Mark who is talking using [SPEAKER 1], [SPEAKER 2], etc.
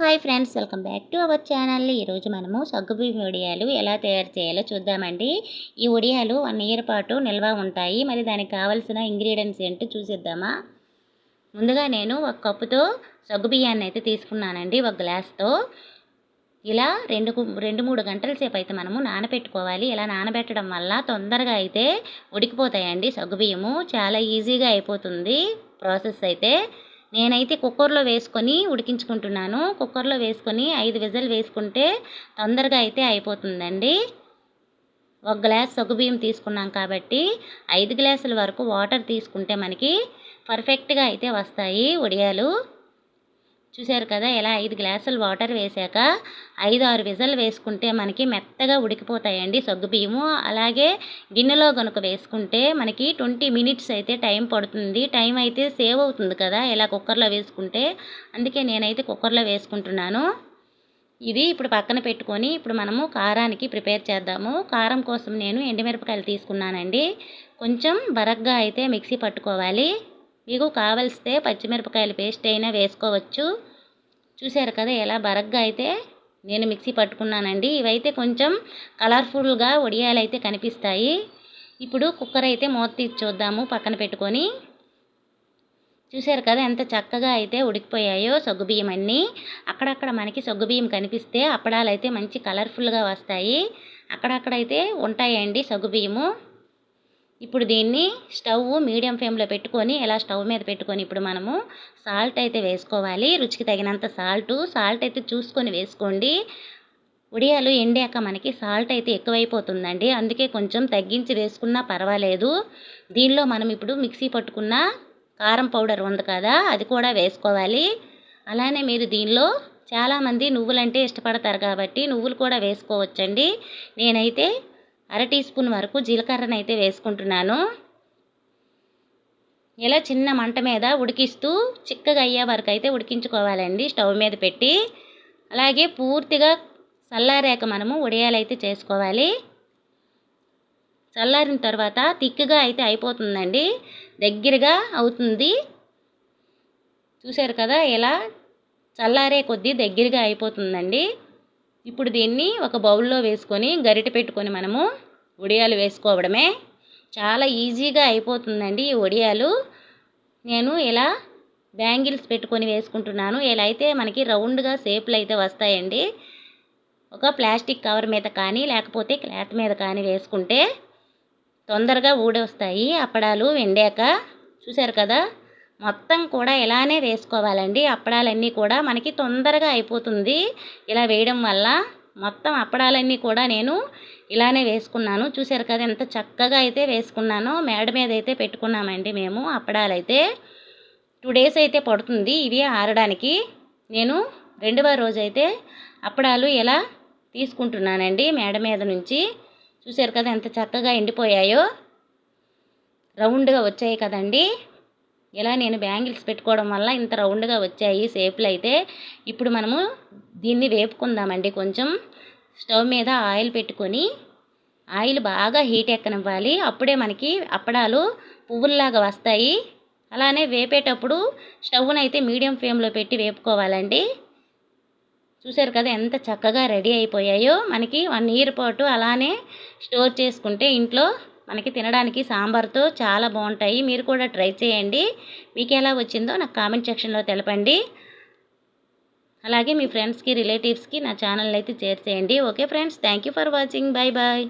[SPEAKER 1] Hi friends, welcome back to our channel. ఈరోజు మనము సగ్గుబియ్యం వడియాలు ఎలా తయారు చేయాలో చూద్దామండి. ఈ వడియాలు 1 ఇయర్ పాటు నిల్వ ఉంటాయి. మరి దానికి కావాల్సిన ఇంగ్రీడియంట్స్ ఏంటో చూసేద్దామా. ముందుగా నేను 1 కప్పుతో సగ్గుబియ్యాన్ని అయితే తీసుకున్నానండి, 1 గ్లాస్తో. ఇలా 2-3 గంటల సేపు అయితే మనము నానబెట్టుకోవాలి. ఇలా నానబెట్టడం వల్ల తొందరగా అయితే ఉడికిపోతాయండి సగ్గుబియ్యము. చాలా ఈజీగా అయిపోతుంది ప్రాసెస్ అయితే. నేనైతే కుక్కర్లో వేసుకొని ఉడికించుకుంటున్నాను. కుక్కర్లో వేసుకొని 5 విజిల్ వేసుకుంటే తొందరగా అయితే అయిపోతుందండి. 1 గ్లాస్ సగ్గుబియ్యం తీసుకున్నాం కాబట్టి 5 గ్లాసుల వరకు వాటర్ తీసుకుంటే మనకి పర్ఫెక్ట్గా అయితే వస్తాయి వడియాలు. చూశారు కదా, ఇలా 5 గ్లాసులు వాటర్ వేసాక 5-6 విజిల్ వేసుకుంటే మనకి మెత్తగా ఉడికిపోతాయండి సగ్గుబియ్యము. అలాగే గిన్నెలో కనుక వేసుకుంటే మనకి 20 మినిట్స్ అయితే టైం పడుతుంది. టైం అయితే సేవ్ అవుతుంది కదా ఇలా కుక్కర్లో వేసుకుంటే. అందుకే నేనైతే కుక్కర్లో వేసుకుంటున్నాను. ఇది ఇప్పుడు పక్కన పెట్టుకొని ఇప్పుడు మనము కారానికి ప్రిపేర్ చేద్దాము. కారం కోసం నేను ఎండుమిరపకాయలు తీసుకున్నానండి. కొంచెం బరగ్గా అయితే మిక్సీ పట్టుకోవాలి. మీకు కావలిస్తే పచ్చిమిరపకాయల పేస్ట్ అయినా వేసుకోవచ్చు. చూశారు కదా, ఎలా బరగ్గా అయితే నేను మిక్సీ పట్టుకున్నానండి. ఇవైతే కొంచెం కలర్ఫుల్గా వడియాలు అయితే కనిపిస్తాయి. ఇప్పుడు కుక్కర్ అయితే మూత తీసి చూద్దాము పక్కన పెట్టుకొని. చూశారు కదా ఎంత చక్కగా అయితే ఉడికిపోయాయో సగ్గుబియ్యం అన్నీ. అక్కడక్కడ మనకి సగ్గుబియ్యం కనిపిస్తే అప్పడాలు అయితే మంచి కలర్ఫుల్గా వస్తాయి. అక్కడక్కడైతే ఉంటాయండి సగ్గుబియ్యము. ఇప్పుడు దీన్ని స్టవ్ మీడియం ఫ్లేమ్లో పెట్టుకొని ఇలా స్టవ్ మీద పెట్టుకొని ఇప్పుడు మనము సాల్ట్ అయితే వేసుకోవాలి. రుచికి తగినంత సాల్ట్ అయితే చూసుకొని వేసుకోండి. వడియాలు ఎండాక మనకి సాల్ట్ అయితే ఎక్కువైపోతుందండి. అందుకే కొంచెం తగ్గించి వేసుకున్నా పర్వాలేదు. దీనిలో మనం ఇప్పుడు మిక్సీ పట్టుకున్న కారం పౌడర్ ఉంది కదా, అది కూడా వేసుకోవాలి. అలానే మీరు దీనిలో చాలామంది నువ్వులంటే ఇష్టపడతారు కాబట్టి నువ్వులు కూడా వేసుకోవచ్చండి. నేనైతే 1/2 టీ స్పూన్ వరకు జీలకర్రను అయితే వేసుకుంటున్నాను. ఇలా చిన్న మంట మీద ఉడికిస్తూ చిక్కగా అయ్యే వరకు అయితే ఉడికించుకోవాలండి స్టవ్ మీద పెట్టి. అలాగే పూర్తిగా చల్లారాక మనము వడియాలు అయితే చేసుకోవాలి. చల్లారిన తర్వాత తిక్కుగా అయితే అయిపోతుందండి, దగ్గరగా అవుతుంది. చూశారు కదా, ఇలా చల్లారే కొద్దీ దగ్గరగా అయిపోతుందండి. ఇప్పుడు దీన్ని ఒక బౌల్లో వేసుకొని గరిటె పెట్టుకొని మనము వడియాలు వేసుకోవడమే. చాలా ఈజీగా అయిపోతుందండి ఈ వడియాలు. నేను ఇలా బ్యాంగిల్స్ పెట్టుకొని వేసుకుంటున్నాను. ఇలా అయితే మనకి రౌండ్గా షేప్లు అయితే వస్తాయండి. ఒక ప్లాస్టిక్ కవర్ మీద కానీ లేకపోతే క్లాత్ మీద కానీ వేసుకుంటే తొందరగా ఊడొస్తాయి అప్పడాలు ఎండాక. చూశారు కదా, మొత్తం కూడా ఇలానే వేసుకోవాలండి. అప్పడాలన్నీ కూడా మనకి తొందరగా అయిపోతుంది ఇలా వేయడం వల్ల. మొత్తం అప్పడాలన్నీ కూడా నేను ఇలానే వేసుకున్నాను. చూశారు కదా ఎంత చక్కగా అయితే వేసుకున్నానో. మేడ మీద అయితే పెట్టుకున్నామండి మేము అప్పడాలైతే. 2 డేస్ అయితే పడుతుంది ఇవి ఆరడానికి. నేను 2వ రోజు అయితే అప్పడాలు ఇలా తీసుకుంటున్నానండి మేడ మీద నుంచి. చూశారు కదా ఎంత చక్కగా ఎండిపోయాయో, రౌండ్గా వచ్చాయి కదండి. ఇలా నేను బ్యాంగిల్స్ పెట్టుకోవడం వల్ల ఇంత రౌండ్గా వచ్చాయి షేప్లు అయితే. ఇప్పుడు మనము దీన్ని వేపుకుందామండి. కొంచెం స్టవ్ మీద ఆయిల్ పెట్టుకొని ఆయిల్ బాగా హీట్ ఎక్కనివ్వాలి. అప్పుడే మనకి అప్పడాలు పువ్వుల్లాగా వస్తాయి. అలానే వేపేటప్పుడు స్టవ్ను అయితే మీడియం ఫ్లేమ్లో పెట్టి వేపుకోవాలండి. చూశారు కదా ఎంత చక్కగా రెడీ అయిపోయాయో. మనకి 1 ఇయర్ పాటు అలానే స్టోర్ చేసుకుంటే ఇంట్లో మనకి తినడానికి సాంబార్తో చాలా బాగుంటాయి. మీరు కూడా ట్రై చేయండి. మీకు ఎలా వచ్చిందో నాకు కామెంట్ సెక్షన్లో తెలపండి. అలాగే మీ ఫ్రెండ్స్కి రిలేటివ్స్కి నా ఛానల్ అయితే షేర్ చేయండి. Okay friends, thank you for watching. Bye bye.